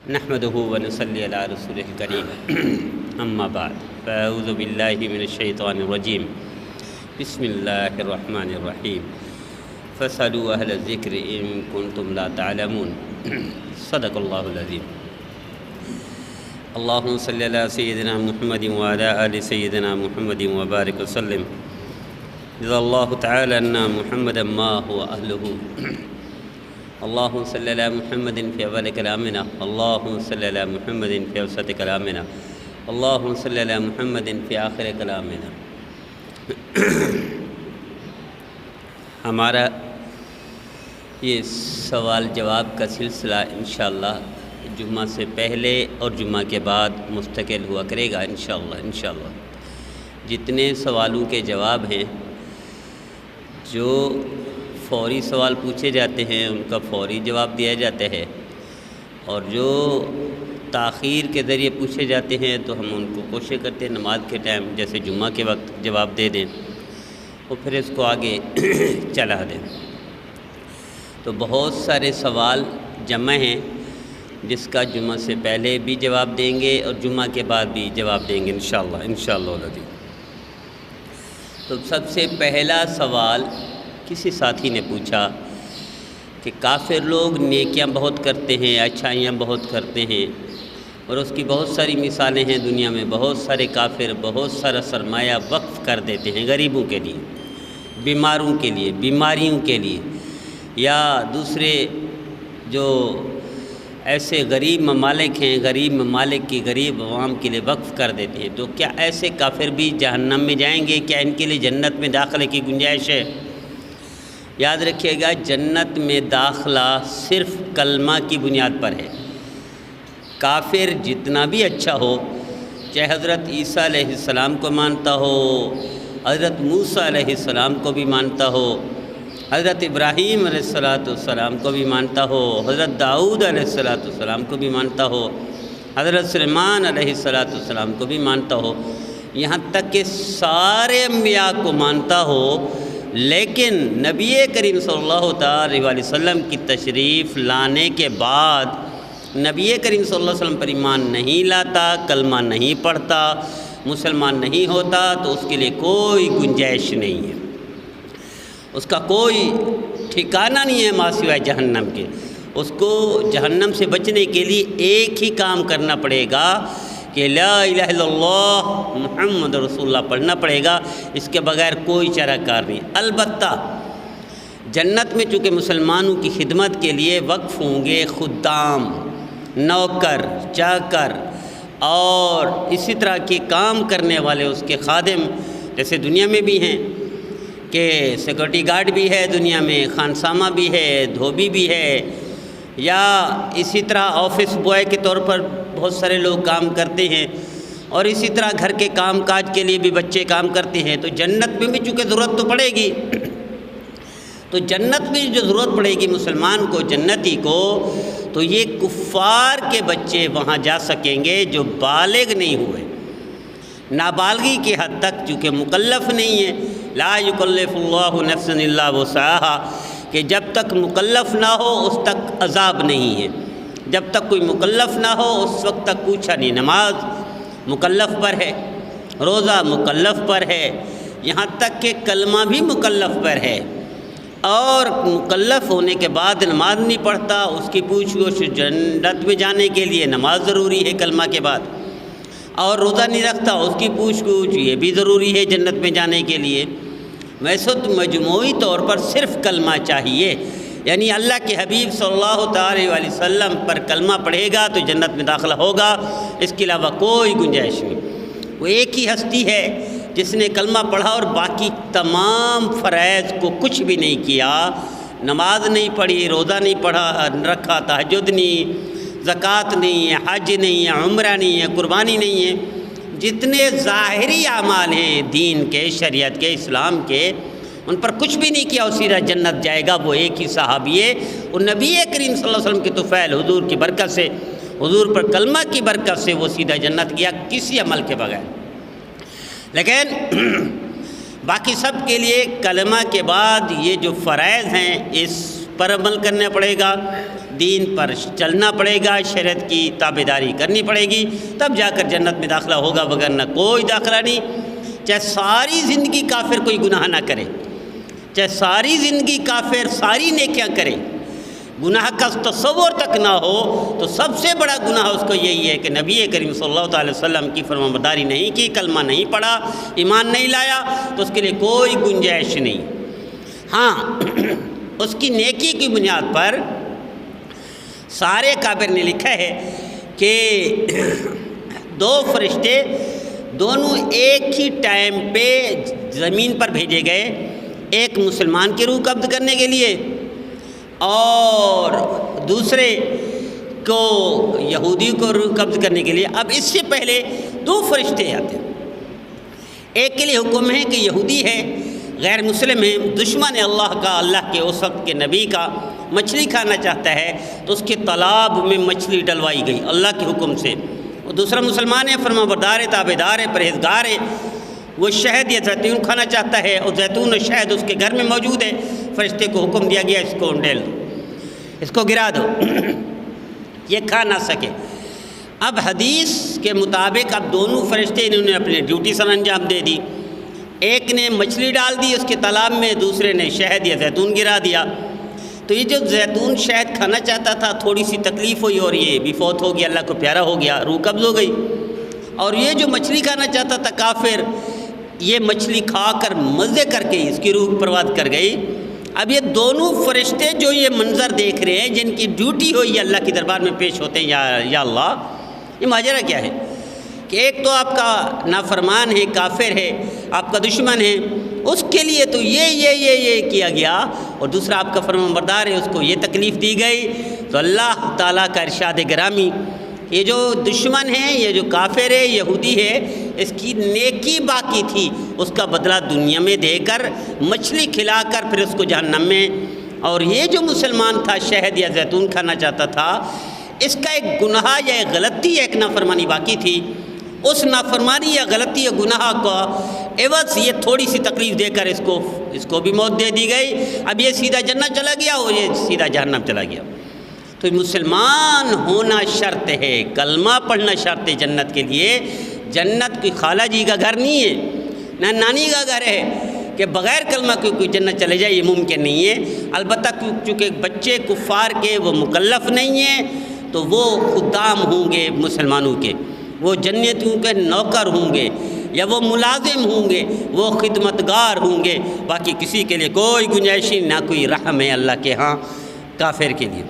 نحمده ونصلي على رسوله الكريم اما بعد فاعوذ بالله من الشيطان الرجيم بسم الله الرحمن الرحيم فاسألوا أهل الذكر إن كنتم لا تعلمون صدق الله العظيم اللهم صل على سيدنا محمد وعلى آل سيدنا محمد وبارك وسلم جزا الله تعالى عنا محمدا ما هو أهله اللهم صل على محمد في أول كلامنا اللهم صل على محمد في أوسط كلامنا اللهم صل على محمد في آخر كلامنا ہمارا یہ سوال جواب کا سلسلہ انشاءاللہ جمعہ سے پہلے اور جمعہ کے بعد مستقل ہوا کرے گا انشاءاللہ جتنے سوالوں کے جواب ہیں جو فوری سوال پوچھے جاتے ہیں ان کا فوری جواب دیا جاتا ہے اور جو تاخیر کے ذریعے پوچھے جاتے ہیں تو ہم ان کو کوشش کرتے ہیں نماز کے ٹائم جیسے جمعہ کے وقت جواب دے دیں اور پھر اس کو آگے چلا دیں۔ تو بہت سارے سوال جمع ہیں جس کا جمعہ سے پہلے بھی جواب دیں گے اور جمعہ کے بعد بھی جواب دیں گے انشاءاللہ۔ تو سب سے پہلا سوال کسی ساتھی نے پوچھا کہ کافر لوگ نیکیاں بہت کرتے ہیں، اچھائیاں بہت کرتے ہیں اور اس کی بہت ساری مثالیں ہیں دنیا میں، بہت سارے کافر بہت سارا سرمایہ وقف کر دیتے ہیں غریبوں کے لیے، بیماروں کے لیے، بیماریوں کے لیے، یا دوسرے جو ایسے غریب ممالک ہیں غریب ممالک کی غریب عوام کے لیے وقف کر دیتے ہیں۔ تو کیا ایسے کافر بھی جہنم میں جائیں گے؟ کیا ان کے لیے جنت میں داخلے کی گنجائش ہے؟ یاد رکھیے گا، جنت میں داخلہ صرف کلمہ کی بنیاد پر ہے۔ کافر جتنا بھی اچھا ہو، چاہے حضرت عیسیٰ علیہ السلام کو مانتا ہو، حضرت موسیٰ علیہ السلام کو بھی مانتا ہو، حضرت ابراہیم علیہ السلام کو بھی مانتا ہو، حضرت داؤد علیہ السلام کو بھی مانتا ہو، حضرت سلیمان علیہ السلام کو بھی مانتا ہو، یہاں تک کہ سارے انبیاء کو مانتا ہو، لیکن نبی کریم صلی اللہ تعالی علیہ وسلم کی تشریف لانے کے بعد نبی کریم صلی اللہ علیہ وسلم پر ایمان نہیں لاتا، کلمہ نہیں پڑھتا، مسلمان نہیں ہوتا، تو اس کے لیے کوئی گنجائش نہیں ہے، اس کا کوئی ٹھکانہ نہیں ہے ماں سوائے جہنم کے۔ اس کو جہنم سے بچنے کے لیے ایک ہی کام کرنا پڑے گا کہ لا الہ الا اللہ محمد رسول اللہ پڑھنا پڑے گا، اس کے بغیر کوئی چارہ کار نہیں۔ البتہ جنت میں چونکہ مسلمانوں کی خدمت کے لیے وقف ہوں گے خدام، نوکر، چاکر اور اسی طرح کے کام کرنے والے اس کے خادم، جیسے دنیا میں بھی ہیں کہ سیکورٹی گارڈ بھی ہے دنیا میں، خانسامہ بھی ہے، دھوبی بھی ہے، یا اسی طرح آفس بوائے کے طور پر بہت سارے لوگ کام کرتے ہیں، اور اسی طرح گھر کے کام کاج کے لیے بھی بچے کام کرتے ہیں۔ تو جنت میں بھی چونکہ ضرورت تو پڑے گی، تو جنت میں جو ضرورت پڑے گی مسلمان کو، جنتی کو، تو یہ کفار کے بچے وہاں جا سکیں گے جو بالغ نہیں ہوئے، نابالغی کی حد تک چونکہ مکلف نہیں ہے۔ لا یکلف اللہ نفسا الا وسعها، کہ جب تک مکلف نہ ہو اس تک عذاب نہیں ہے، جب تک کوئی مکلف نہ ہو اس وقت تک پوچھا نہیں۔ نماز مکلف پر ہے، روزہ مکلف پر ہے، یہاں تک کہ کلمہ بھی مکلف پر ہے، اور مکلف ہونے کے بعد نماز نہیں پڑھتا، اس کی پوچھ گچھ جنت میں جانے کے لیے نماز ضروری ہے کلمہ کے بعد، اور روزہ نہیں رکھتا اس کی پوچھ گچھ یہ بھی ضروری ہے جنت میں جانے کے لیے۔ ویسے تو مجموعی طور پر صرف کلمہ چاہیے، یعنی اللہ کے حبیب صلی اللہ تعالی علیہ وسلم پر کلمہ پڑھے گا تو جنت میں داخلہ ہوگا، اس کے علاوہ کوئی گنجائش نہیں۔ وہ ایک ہی ہستی ہے جس نے کلمہ پڑھا اور باقی تمام فرائض کو کچھ بھی نہیں کیا، نماز نہیں پڑھی، روزہ نہیں پڑھا رکھا، تہجد نہیں، زکوٰۃ نہیں ہے، حج نہیں ہے، عمرہ نہیں ہے، قربانی نہیں ہے، جتنے ظاہری اعمال ہیں دین کے، شریعت کے، اسلام کے، ان پر کچھ بھی نہیں کیا، وہ سیدھا جنت جائے گا۔ وہ ایک ہی صحابی ہے، وہ نبی کریم صلی اللہ علیہ وسلم کے طفیل حضور کی برکت سے، حضور پر کلمہ کی برکت سے وہ سیدھا جنت گیا کسی عمل کے بغیر۔ لیکن باقی سب کے لیے کلمہ کے بعد یہ جو فرائض ہیں اس پر عمل کرنا پڑے گا، دین پر چلنا پڑے گا، شریعت کی تابعداری کرنی پڑے گی، تب جا کر جنت میں داخلہ ہوگا، وگرنہ کوئی داخلہ نہیں۔ چاہے ساری زندگی کافر کوئی گناہ نہ کرے، چاہے ساری زندگی کافر ساری نیکیاں کرے، گناہ کا تصور تک نہ ہو، تو سب سے بڑا گناہ اس کو یہی ہے کہ نبی کریم صلی اللہ علیہ وسلم کی فرمانبرداری نہیں کی، کلمہ نہیں پڑھا، ایمان نہیں لایا، تو اس کے لیے کوئی گنجائش نہیں۔ ہاں اس کی نیکی کی بنیاد پر سارے کابر نے لکھا ہے کہ دو فرشتے دونوں ایک ہی ٹائم پہ زمین پر بھیجے گئے، ایک مسلمان کی روح قبض کرنے کے لیے اور دوسرے کو یہودی کو روح قبض کرنے کے لیے۔ اب اس سے پہلے دو فرشتے آتے ہیں، ایک کے لیے حکم ہے کہ یہودی ہے، غیر مسلم ہے، دشمن ہے اللہ کا، اللہ کے اس وقت کے نبی کا، مچھلی کھانا چاہتا ہے تو اس کے تالاب میں مچھلی ڈلوائی گئی اللہ کے حکم سے۔ اور دوسرا مسلمان ہے، فرمانبردار ہے، تابعدار ہے، پرہیزگار ہے، وہ شہد یا زیتون کھانا چاہتا ہے اور زیتون اور شہد اس کے گھر میں موجود ہے، فرشتے کو حکم دیا گیا اس کو ڈال دو، اس کو گرا دو، یہ کھا نہ سکے۔ اب حدیث کے مطابق اب دونوں فرشتے انہوں نے اپنی ڈیوٹی سر انجام دے دی، ایک نے مچھلی ڈال دی اس کے تالاب میں، دوسرے نے شہد یا زیتون گرا دیا۔ تو یہ جو زیتون شہد کھانا چاہتا تھا تھوڑی سی تکلیف ہوئی اور یہ بھی فوت ہو گیا، اللہ کو پیارا ہو گیا، روح قبض ہو گئی۔ اور یہ جو مچھلی کھانا چاہتا تھا کافر، یہ مچھلی کھا کر مزے کر کے اس کی روح پرواز کر گئی۔ اب یہ دونوں فرشتے جو یہ منظر دیکھ رہے ہیں، جن کی ڈیوٹی ہوئی اللہ کے دربار میں پیش ہوتے ہیں، یا اللہ، یہ ماجرا کیا ہے کہ ایک تو آپ کا نافرمان ہے، کافر ہے، آپ کا دشمن ہے، اس کے لیے تو یہ کیا گیا، اور دوسرا آپ کا فرمانبردار ہے، اس کو یہ تکلیف دی گئی۔ تو اللہ تعالیٰ کا ارشاد گرامی، یہ جو دشمن ہے، یہ جو کافر ہے، یہودی ہے، اس کی نیکی باقی تھی، اس کا بدلہ دنیا میں دے کر مچھلی کھلا کر پھر اس کو جہنم میں، اور یہ جو مسلمان تھا شہد یا زیتون کھانا چاہتا تھا، اس کا ایک گناہ یا ایک غلطی یا ایک نافرمانی باقی تھی، اس نافرمانی یا غلطی یا گناہ کا عوض یہ تھوڑی سی تکلیف دے کر اس کو بھی موت دے دی گئی۔ اب یہ سیدھا جنت چلا گیا اور یہ سیدھا جہنم چلا گیا۔ تو مسلمان ہونا شرط ہے، کلمہ پڑھنا شرط ہے جنت کے لیے۔ جنت کوئی خالہ جی کا گھر نہیں ہے، نہ نانی کا گھر ہے کہ بغیر کلمہ کوئی جنت چلے جائے، یہ ممکن نہیں ہے۔ البتہ چونکہ بچے کفار کے وہ مکلف نہیں ہیں، تو وہ خدام ہوں گے مسلمانوں کے، وہ جنتوں کے نوکر ہوں گے، یا وہ ملازم ہوں گے، وہ خدمتگار ہوں گے، باقی کسی کے لیے کوئی گنجائش نہیں، نہ کوئی رحم ہے اللہ کے ہاں کافر کے لیے۔